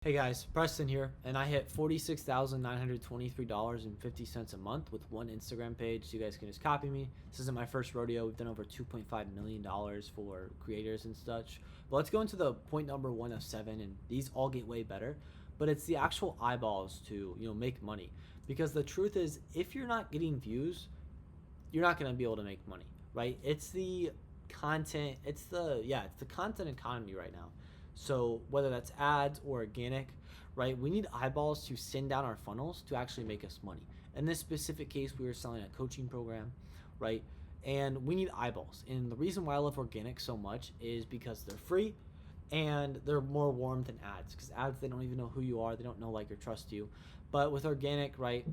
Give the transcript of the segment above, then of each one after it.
Hey guys, Preston here, and I hit $46,923.50 a month with one Instagram page. So you guys can just copy me. This isn't my first rodeo. We've done over $2.5 million for creators and such. But let's go into the point number one of seven, and these all get way better. But it's the actual eyeballs to make money, because the truth is, if you're not getting views, you're not going to be able to make money, right? It's the content, it's the content economy right now. So whether that's ads or organic, right? We need eyeballs to send down our funnels to actually make us money. In this specific case, we were selling a coaching program, right? And we need eyeballs. And the reason why I love organic so much is because they're free and they're more warm than ads. Because ads, they don't even know who you are, they don't know, like, or trust you. But with organic, right?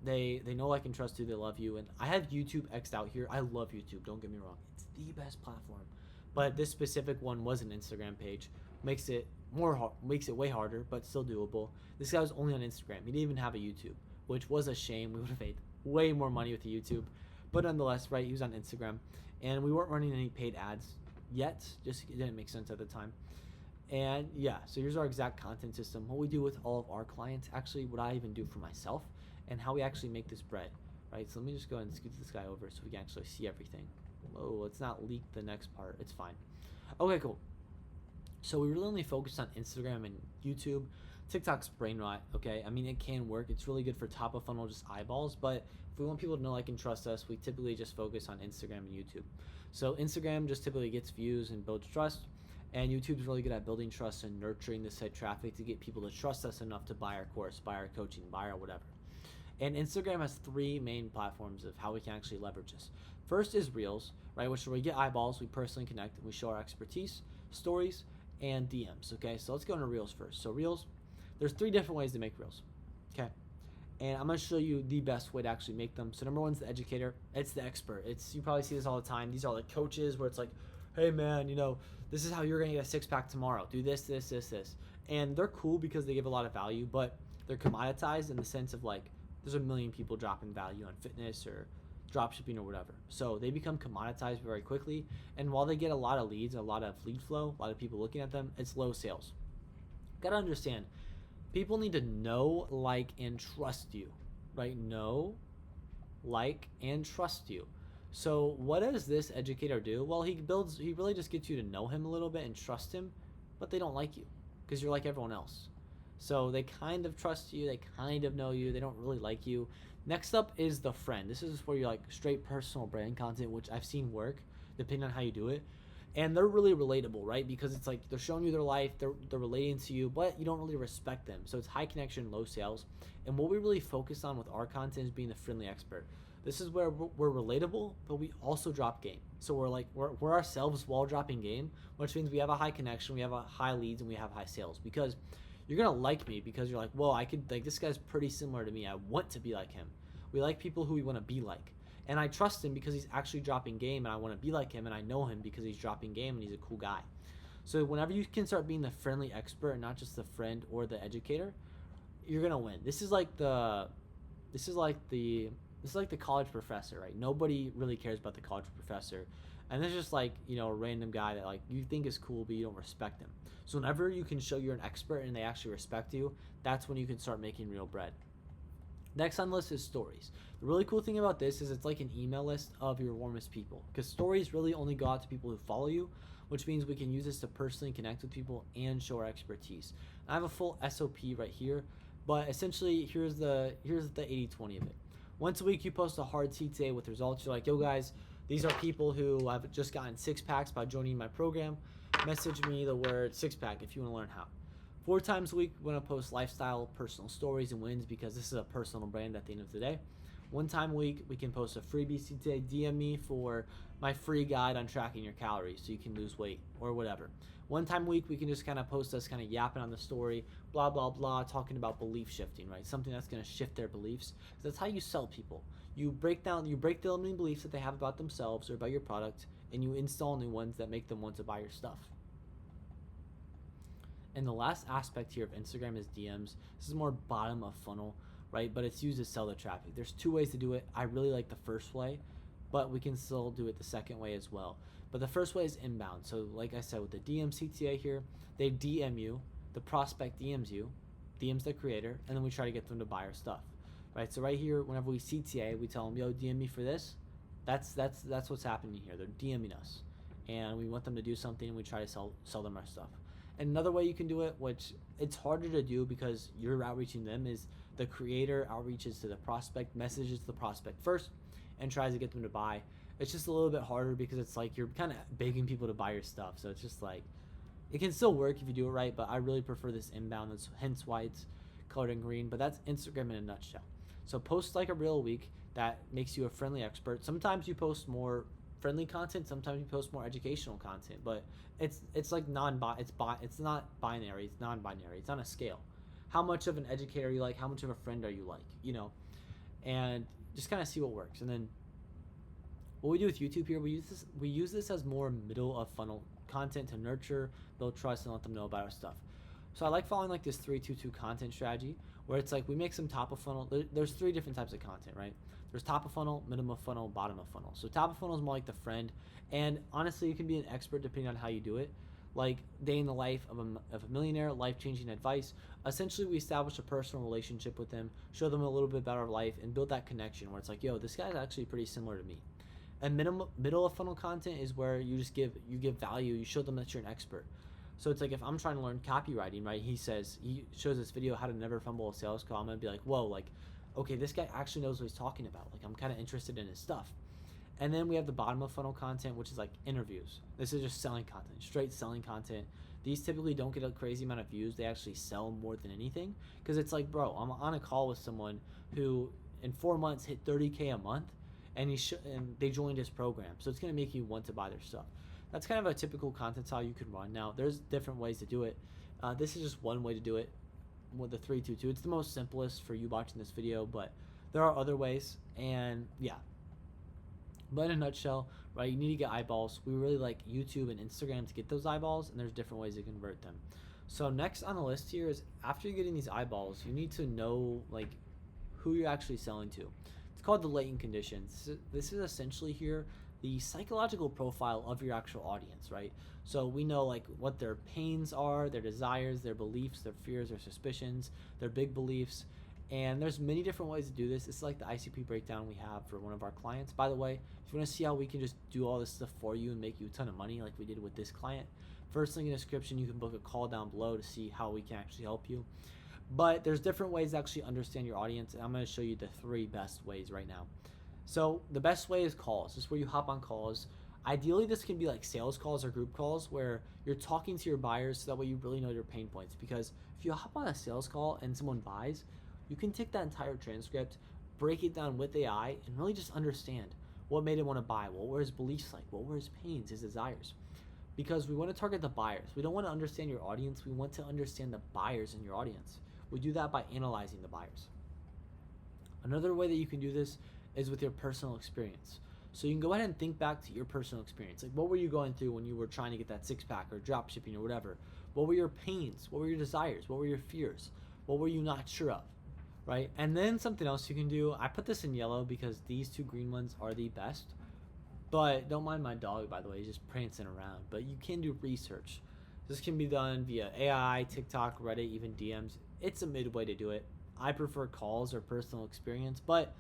They know, like, and trust you. They love you. And I have YouTube X'd out here. I love YouTube. Don't get me wrong. It's the best platform. But this specific one was an Instagram page. Makes it way harder, but still doable. This guy was only on Instagram. He didn't even have a YouTube, which was a shame. We would have made way more money with the YouTube. But nonetheless, right? He was on Instagram, and we weren't running any paid ads yet. Just it didn't make sense at the time. And yeah, so here's our exact content system. What we do with all of our clients, actually, what I even do for myself, and how we actually make this bread, right? So let me just go ahead and scoot this guy over so we can actually see everything. Oh, let's not leak the next part. It's fine. Okay, cool. So we really only focus on Instagram and YouTube. TikTok's brain rot, okay? I mean, it can work. It's really good for top of funnel, just eyeballs. But if we want people to know, like, and trust us, we typically just focus on Instagram and YouTube. So Instagram just typically gets views and builds trust. And YouTube's really good at building trust and nurturing the site traffic to get people to trust us enough to buy our course, buy our coaching, buy our whatever. And Instagram has three main platforms of how we can actually leverage this. First is Reels, right, which is where we get eyeballs, we personally connect, and we show our expertise, stories, and DMs. Okay, so let's go into Reels first. So Reels, there's three different ways to make Reels. Okay, and I'm going to show you the best way to actually make them. So number one's the educator. It's the expert. You probably see this all the time. These are like coaches where it's like, hey man, this is how you're going to get a six-pack tomorrow. Do this, this, this, this. And they're cool because they give a lot of value, but they're commoditized in the sense of, like, there's a million people dropping value on fitness or drop shipping or whatever. So they become commoditized very quickly. And while they get a lot of leads, a lot of lead flow, a lot of people looking at them, it's low sales. Gotta understand, people need to know, like, and trust you, right? Know, like, and trust you. So what does this educator do? Well, he really just gets you to know him a little bit and trust him, but they don't like you because you're like everyone else. So they kind of trust you, they kind of know you, they don't really like you. Next up is the friend. This is where you're like straight personal brand content, which I've seen work depending on how you do it. And they're really relatable, right? Because it's like they're showing you their life, they're relating to you, but you don't really respect them. So it's high connection, low sales. And what we really focus on with our content is being the friendly expert. This is where we're relatable, but we also drop game. So we're ourselves while dropping game, which means we have a high connection, we have a high leads, and we have high sales. Because you're gonna like me because you're like, whoa, I could, like, this guy's pretty similar to me. I want to be like him. We like people who we want to be like. And I trust him because he's actually dropping game, and I want to be like him, and I know him because he's dropping game and he's a cool guy. So whenever you can start being the friendly expert and not just the friend or the educator, you're gonna win. This is like the college professor, right? Nobody really cares about the college professor. And there's just, like, a random guy that, like, you think is cool, but you don't respect him. So whenever you can show you're an expert and they actually respect you, that's when you can start making real bread. Next on the list is stories. The really cool thing about this is it's like an email list of your warmest people, because stories really only go out to people who follow you, which means we can use this to personally connect with people and show our expertise. I have a full SOP right here, but essentially here's the 80-20 of it. Once a week you post a hard CTA with results. You're like, yo guys, these are people who have just gotten six packs by joining my program. Message me the word six pack if you want to learn how. 4 times a week, we're going to post lifestyle, personal stories, and wins, because this is a personal brand at the end of the day. 1 time a week, we can post a freebie CTA. DM me for my free guide on tracking your calories so you can lose weight or whatever. 1 time a week, we can just kind of post us kind of yapping on the story, blah, blah, blah, talking about belief shifting, right? Something that's going to shift their beliefs. That's how you sell people. You break the limiting beliefs that they have about themselves or about your product, and you install new ones that make them want to buy your stuff. And the last aspect here of Instagram is DMs. This is more bottom of funnel, right? But it's used to sell the traffic. There's 2 ways to do it. I really like the first way, but we can still do it the second way as well. But the first way is inbound. So like I said, with the DM CTA here, they DM you, the prospect DMs you, DMs the creator, and then we try to get them to buy our stuff, right? So right here, whenever we CTA, we tell them, yo, DM me for this. That's what's happening here. They're DMing us, and we want them to do something, and we try to sell them our stuff. And another way you can do it, which it's harder to do because you're outreaching them, is the creator outreaches to the prospect, messages the prospect first, and tries to get them to buy. It's just a little bit harder because it's like you're kind of begging people to buy your stuff. So it's just like, it can still work if you do it right, but I really prefer this inbound. That's hence why it's colored in green. But that's Instagram in a nutshell. So post like a reel a week. That makes you a friendly expert. Sometimes you post more friendly content. Sometimes you post more educational content. But it's like it's not binary. It's non-binary. It's on a scale. How much of an educator are you like? How much of a friend are you like? You know, and just kind of see what works. And then what we do with YouTube here, we use this as more middle of funnel content to nurture, build trust, and let them know about our stuff. So I like following like this 3-2-2 content strategy where it's like we make some top of funnel. There's 3 different types of content, right? There's top of funnel, middle of funnel, bottom of funnel. So top of funnel is more like the friend, and honestly, you can be an expert depending on how you do it. Like day in the life of a millionaire, life-changing advice. Essentially, we establish a personal relationship with them, show them a little bit about our life, and build that connection where it's like, yo, this guy's actually pretty similar to me. And middle of funnel content is where you just give value. You show them that you're an expert. So it's like if I'm trying to learn copywriting, right? He shows this video how to never fumble a sales call. I'm gonna be like, whoa, like, okay, this guy actually knows what he's talking about. Like, I'm kind of interested in his stuff. And then we have the bottom of funnel content, which is like interviews. This is just selling content, straight selling content. These typically don't get a crazy amount of views. They actually sell more than anything because it's like, bro, I'm on a call with someone who in 4 months hit 30K a month, and and they joined his program. So it's gonna make you want to buy their stuff. That's kind of a typical content style you can run. Now, there's different ways to do it. This is just one way to do it with the 3-2-2. It's the most simplest for you watching this video, but there are other ways. And yeah, but in a nutshell, right, you need to get eyeballs. We really like YouTube and Instagram to get those eyeballs, and there's different ways to convert them. So next on the list here is after you're getting these eyeballs, you need to know like who you're actually selling to. It's called the latent conditions. This is essentially here the psychological profile of your actual audience, right? So we know like what their pains are, their desires, their beliefs, their fears, their suspicions, their big beliefs. And there's many different ways to do this. It's like the ICP breakdown we have for one of our clients. By the way, if you want to see how we can just do all this stuff for you and make you a ton of money like we did with this client, first link in the description, you can book a call down below to see how we can actually help you. But there's different ways to actually understand your audience, and I'm going to show you the 3 best ways right now. So the best way is calls. This is where you hop on calls. Ideally, this can be like sales calls or group calls where you're talking to your buyers so that way you really know their pain points. Because if you hop on a sales call and someone buys, you can take that entire transcript, break it down with AI, and really just understand what made him want to buy. What were his beliefs like? What were his pains, his desires? Because we want to target the buyers. We don't want to understand your audience. We want to understand the buyers in your audience. We do that by analyzing the buyers. Another way that you can do this is with your personal experience. So you can go ahead and think back to your personal experience. Like, what were you going through when you were trying to get that 6-pack or drop shipping or whatever? What were your pains? What were your desires? What were your fears? What were you not sure of, right? And then something else you can do, I put this in yellow because these 2 green ones are the best, but don't mind my dog, by the way, he's just prancing around. But you can do research. This can be done via AI, TikTok, Reddit, even DMs. It's a midway to do it. I prefer calls or personal experience, but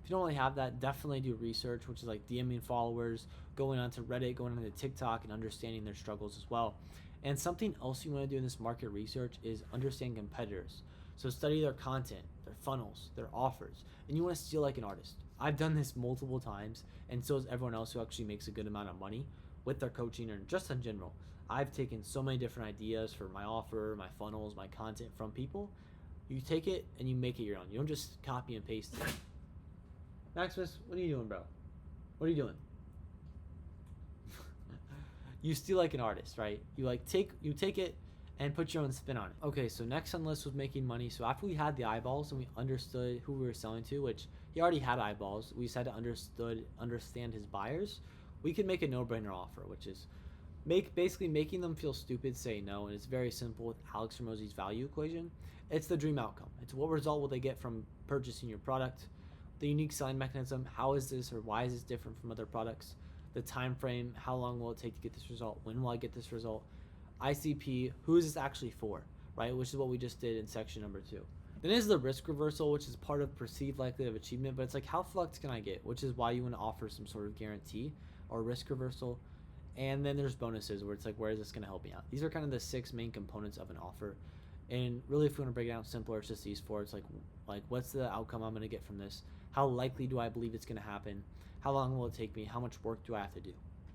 if you don't really have that, definitely do research, which is like DMing followers, going onto Reddit, going onto TikTok, and understanding their struggles as well. And something else you want to do in this market research is understand competitors. So study their content, their funnels, their offers, and you want to steal like an artist. I've done this multiple times, and so is everyone else who actually makes a good amount of money with their coaching or just in general. I've taken so many different ideas for my offer, my funnels, my content from people. You take it and you make it your own. You don't just copy and paste it. Maximus, what are you doing, bro? What are you doing? You steal like an artist, right? You take it and put your own spin on it. Okay, so next on the list was making money. So after we had the eyeballs and we understood who we were selling to, which he already had eyeballs, we just had to understand his buyers. We could make a no-brainer offer, which is basically making them feel stupid, say no. And it's very simple with Alex Hormozi's value equation. It's the dream outcome. It's what result will they get from purchasing your product, the unique selling mechanism, how is this or why is this different from other products, the time frame, how long will it take to get this result, when will I get this result, ICP, who is this actually for, right? Which is what we just did in section number 2. Then is the risk reversal, which is part of perceived likelihood of achievement, but it's like how flex can I get, which is why you want to offer some sort of guarantee or risk reversal. And then there's bonuses where it's like, where is this going to help me out? These are kind of the 6 main components of an offer. And really, if we want to break it down simpler, it's just these 4. It's like what's the outcome I'm going to get from this? How likely do I believe it's going to happen? How long will it take me? How much work do I have to do?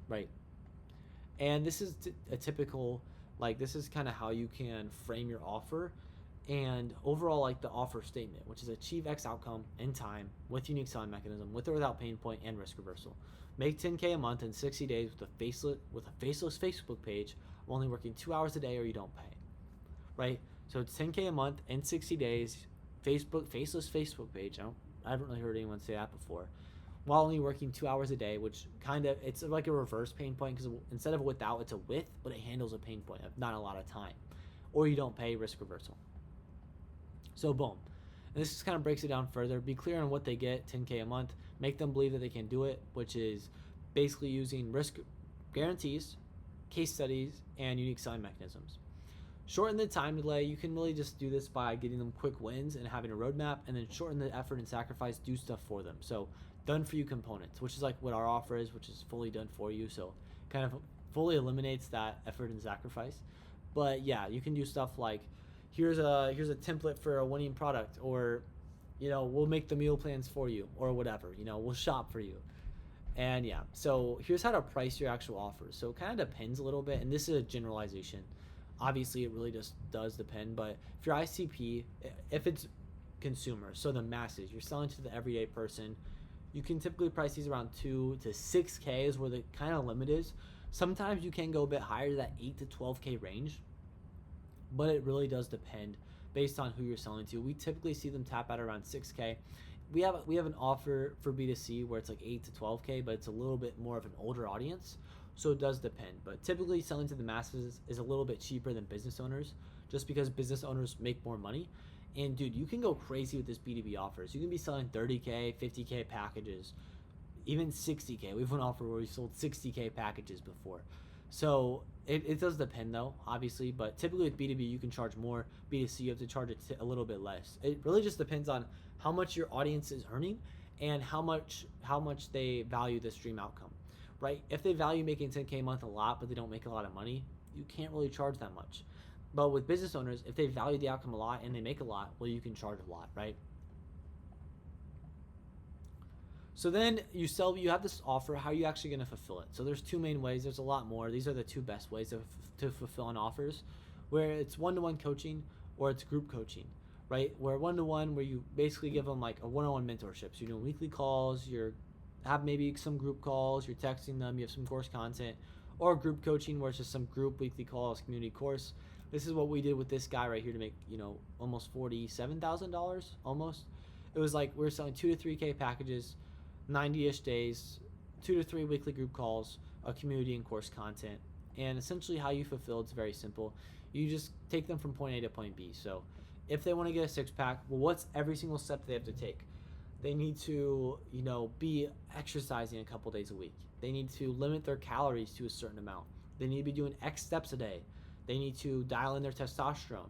Right? And this is a typical, like, this is kind of how you can frame your offer and overall, like, the offer statement, which is achieve X outcome in time with unique selling mechanism, with or without pain point and risk reversal. Make 10K a month in 60 days with a faceless Facebook page, only working 2 hours a day or you don't pay. Right? So it's 10K a month in 60 days, faceless Facebook page. I haven't really heard anyone say that before. While only working 2 hours a day, which kind of, it's like a reverse pain point because instead of without, it's a with, but it handles a pain point of not a lot of time. Or you don't pay, risk reversal. So boom. And this just kind of breaks it down further. Be clear on what they get, 10K a month. Make them believe that they can do it, which is basically using risk guarantees, case studies, and unique selling mechanisms. Shorten the time delay. You can really just do this by getting them quick wins and having a roadmap, and then shorten the effort and sacrifice, do stuff for them. So done for you components, which is like what our offer is, which is fully done for you. So kind of fully eliminates that effort and sacrifice. But yeah, you can do stuff like here's a template for a winning product, or we'll make the meal plans for you, or whatever, we'll shop for you. And yeah, so here's how to price your actual offers. So it kind of depends a little bit, and this is a generalization. Obviously, it really just does depend, but if your ICP, if it's consumer, so the masses, you're selling to the everyday person, you can typically price these around 2 to 6K is where the kind of limit is. Sometimes you can go a bit higher to that 8 to 12K range, but it really does depend based on who you're selling to. We typically see them tap out around 6K. We have an offer for B2C where it's like 8 to 12K, but it's a little bit more of an older audience. So it does depend, but typically selling to the masses is a little bit cheaper than business owners, just because business owners make more money. And dude, you can go crazy with this B2B offers. You can be selling 30K, 50K packages, even 60K. We've an offer where we sold 60K packages before. So it does depend though, obviously, but typically with B2B, you can charge more. B2C, you have to charge a little bit less. It really just depends on how much your audience is earning and how much they value this dream outcome. Right? If they value making 10K a month a lot, but they don't make a lot of money, you can't really charge that much. But with business owners, if they value the outcome a lot and they make a lot, well, you can charge a lot, right? So then you have this offer. How are you actually going to fulfill it? So there's 2 main ways. There's a lot more. These are the 2 best ways to fulfill an offers, where it's one-to-one coaching or it's group coaching, right? Where one-to-one, where you basically give them like a one-on-one mentorship. So you're doing weekly calls, have maybe some group calls, you're texting them, you have some course content, or group coaching where it's just some group weekly calls, community course. This is what we did with this guy right here to make, almost $47,000 almost. It was like we were selling 2 to 3K packages, 90-ish days, 2 to 3 weekly group calls, a community and course content. And essentially how you fulfill it's very simple. You just take them from point A to point B. So if they want to get a 6-pack, well, what's every single step they have to take? They need to, be exercising a couple days a week. They need to limit their calories to a certain amount. They need to be doing X steps a day. They need to dial in their testosterone.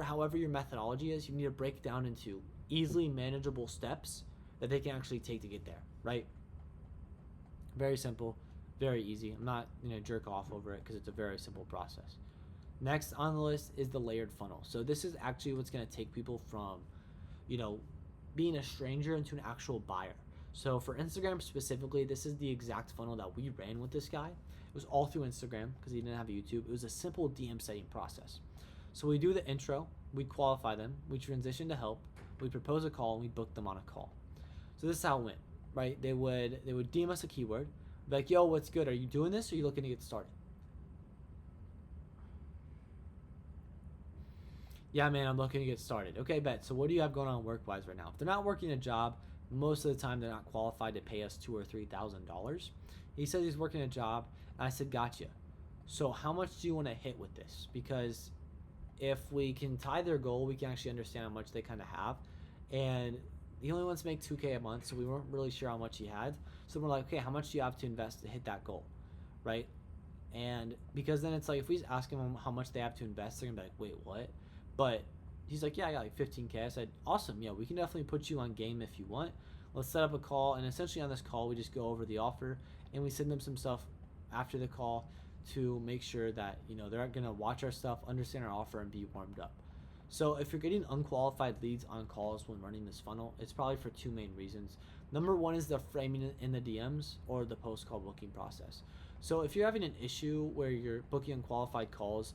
However your methodology is, you need to break it down into easily manageable steps that they can actually take to get there, right? Very simple, very easy. I'm not going to jerk off over it because it's a very simple process. Next on the list is the layered funnel. So this is actually what's going to take people from, being a stranger into an actual buyer. So for Instagram specifically, this is the exact funnel that we ran with this guy. It was all through Instagram because he didn't have a YouTube. It was a simple DM setting process. So we do the intro, we qualify them, we transition to help, we propose a call, and we book them on a call. So this is how it went, right? They would DM us a keyword, be like, yo, what's good? Are you doing this or are you looking to get started? Yeah, man, I'm looking to get started. Okay, bet. So what do you have going on work-wise right now? If they're not working a job, most of the time they're not qualified to pay us $2,000 or $3,000. He says he's working a job, and I said, gotcha. So how much do you want to hit with this? Because if we can tie their goal, we can actually understand how much they kind of have. And he only wants to make $2K a month, so we weren't really sure how much he had. So we're like, okay, how much do you have to invest to hit that goal, right? And because then it's like, if we just ask them how much they have to invest, they're gonna be like, wait, what? But he's like, yeah, I got like 15K. I said, awesome, yeah, we can definitely put you on game if you want. Let's set up a call, and essentially on this call, we just go over the offer, and we send them some stuff after the call to make sure that, you know, they're gonna watch our stuff, understand our offer, and be warmed up. So if you're getting unqualified leads on calls when running this funnel, it's probably for two main reasons. Number one is the framing in the DMs or the post-call booking process. So if you're having an issue where you're booking unqualified calls,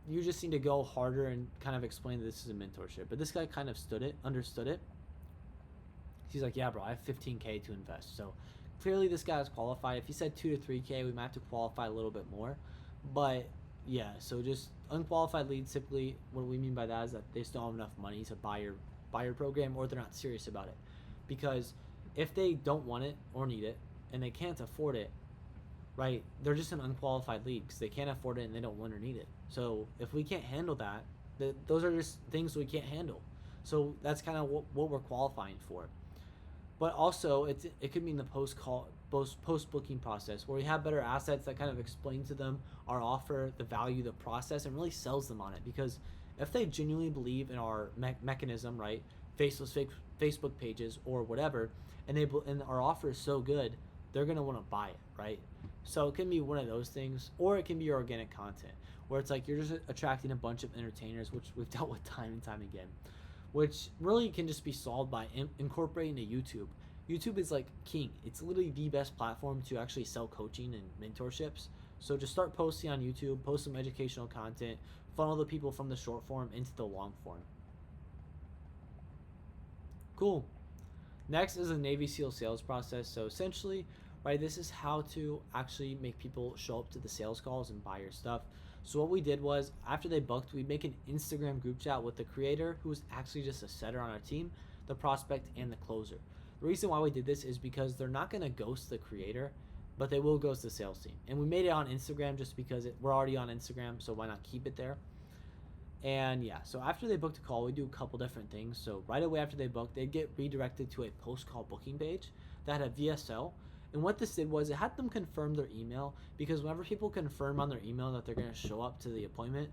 you just need to go harder and kind of explain that this is a mentorship. But this guy kind of understood it. He's like, yeah, bro, I have 15K to invest. So clearly this guy is qualified. If he said 2 to 3K, we might have to qualify a little bit more. But yeah, so just unqualified leads, typically what we mean by that is that they just don't have enough money to buy your program, or they're not serious about it. Because if they don't want it or need it and they can't afford it, right, they're just an unqualified lead because they can't afford it and they don't want or need it. So if we can't handle that, those are just things we can't handle. So that's kind of what we're qualifying for. But also it could mean the post booking process, where we have better assets that kind of explain to them our offer, the value, the process, and really sells them on it. Because if they genuinely believe in our mechanism, right, Facebook pages or whatever, and our offer is so good, they're gonna want to buy it, right? So it can be one of those things, or it can be your organic content, where it's like you're just attracting a bunch of entertainers, which we've dealt with time and time again, which really can just be solved by incorporating to YouTube. YouTube is like king. It's literally the best platform to actually sell coaching and mentorships. So just start posting on YouTube, post some educational content, funnel the people from the short form into the long form. Cool. Next is the Navy SEAL sales process. So essentially, right, this is how to actually make people show up to the sales calls and buy your stuff. So what we did was, after they booked, we make an Instagram group chat with the creator, who is actually just a setter on our team, the prospect, and the closer. The reason why we did this is because they're not going to ghost the creator, but they will ghost the sales team. And we made it on Instagram just because we're already on Instagram, so why not keep it there? And yeah, so after they booked a call, we do a couple different things. So right away after they booked, they'd get redirected to a post-call booking page that had a VSL. And what this did was it had them confirm their email, because whenever people confirm on their email that they're going to show up to the appointment,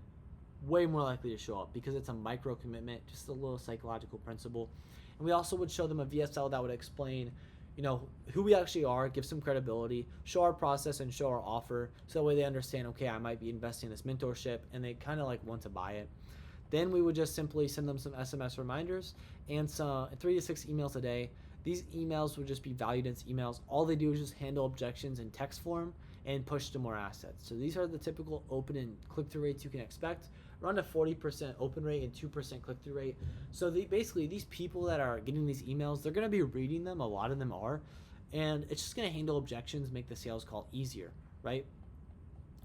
way more likely to show up, because it's a micro commitment, just a little psychological principle. And we also would show them a VSL that would explain, you know, who we actually are, give some credibility, show our process and show our offer, so that way they understand, okay, I might be investing in this mentorship, and they kind of like want to buy it. Then we would just simply send them some SMS reminders and some 3 to 6 emails a day. These emails would just be value dense emails. All they do is just handle objections in text form and push to more assets. So these are the typical open and click-through rates you can expect. Around a 40% open rate and 2% click-through rate. So basically these people that are getting these emails, they're going to be reading them. A lot of them are. And it's just going to handle objections, make the sales call easier, right?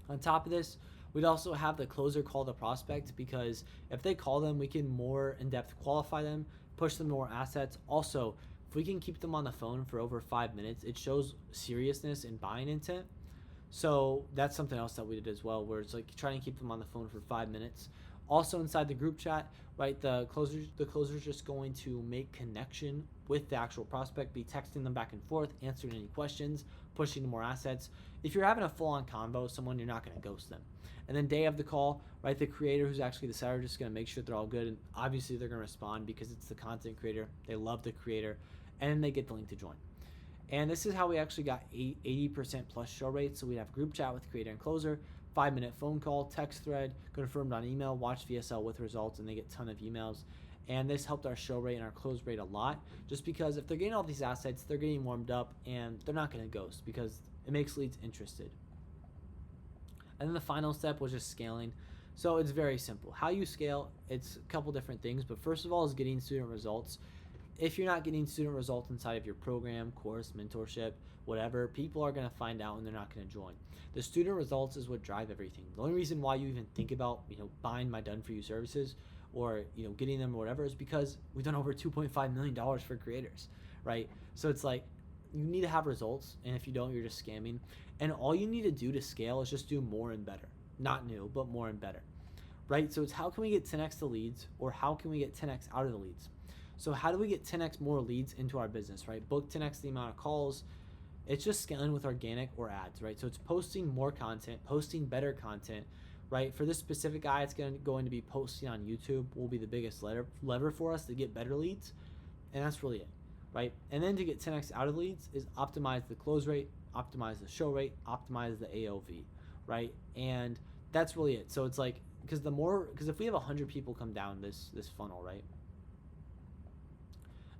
On top of this, we'd also have the closer call the prospect, because if they call them, we can more in-depth qualify them, push them more assets. Also, if we can keep them on the phone for over 5 minutes, it shows seriousness and buying intent. So that's something else that we did as well, where it's like trying to keep them on the phone for 5 minutes. Also inside the group chat, right, the closer's just going to make connection with the actual prospect, be texting them back and forth, answering any questions, pushing more assets. If you're having a full-on convo with someone, you're not going to ghost them. And then day of the call, right, the creator, who's actually the seller, just going to make sure they're all good. And obviously they're going to respond because it's the content creator. They love the creator. And then they get the link to join. And this is how we actually got 80% plus show rate. So we have group chat with creator and closer, 5-minute phone call, text thread, confirmed on email, watch VSL with results, and they get a ton of emails. And this helped our show rate and our close rate a lot, just because if they're getting all these assets, they're getting warmed up, and they're not going to ghost, because it makes leads interested. And then the final step was just scaling. So it's very simple. How you scale, it's a couple different things, but first of all is getting student results. If you're not getting student results inside of your program, course, mentorship, whatever, people are going to find out and they're not going to join. The student results is what drive everything. The only reason why you even think about, buying my Done For You services, or, getting them or whatever, is because we've done over $2.5 million for creators, right? So it's like, you need to have results, and if you don't, you're just scamming. And all you need to do to scale is just do more and better. Not new, but more and better, right? So it's how can we get 10x the leads, or how can we get 10x out of the leads? So how do we get 10x more leads into our business, right? Book 10x the amount of calls, It's just scaling with organic or ads, right? So it's posting more content, posting better content, right? For this specific guy, it's going to be posting on YouTube will be the biggest lever for us to get better leads. And that's really it, right? And then to get 10x out of leads is optimize the close rate, optimize the show rate, optimize the AOV, right? And that's really it. So it's like, because if we have 100 people come down this funnel, right?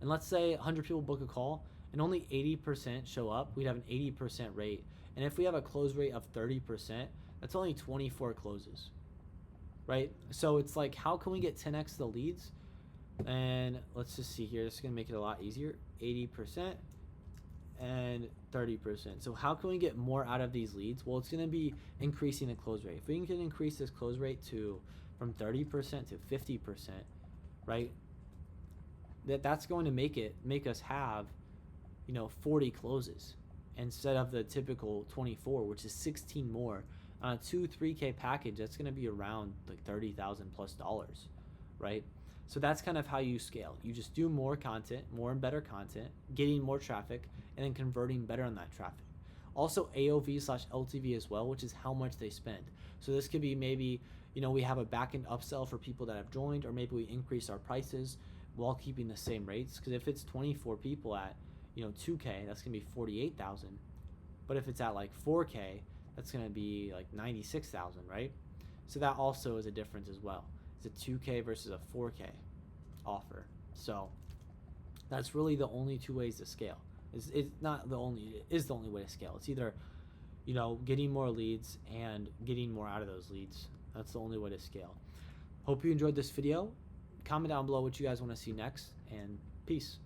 And let's say 100 people book a call and only 80% show up, we'd have an 80% rate. And if we have a close rate of 30%, that's only 24 closes, right? So it's like, how can we get 10x the leads? And let's just see here. This is going to make it a lot easier. 80% and 30%. So how can we get more out of these leads? Well, it's going to be increasing the close rate. If we can increase this close rate from 30% to 50%, right? That's going to make us have, 40 closes instead of the typical 24, which is 16 more. On a 2-3K package, that's going to be around like $30,000 plus, right? So that's kind of how you scale. You just do more content, more and better content, getting more traffic, and then converting better on that traffic. Also AOV/LTV as well, which is how much they spend. So this could be maybe, we have a back-end upsell for people that have joined, or maybe we increase our prices while keeping the same rates. Because if it's 24 people at, 2K, that's going to be 48,000. But if it's at like 4K, that's going to be like 96,000, right? So that also is a difference as well. It's a 2K versus a 4K offer. So that's really the only two ways to scale. It's not the only, it is the only way to scale. It's either, getting more leads and getting more out of those leads. That's the only way to scale. Hope you enjoyed this video. Comment down below what you guys want to see next, and peace.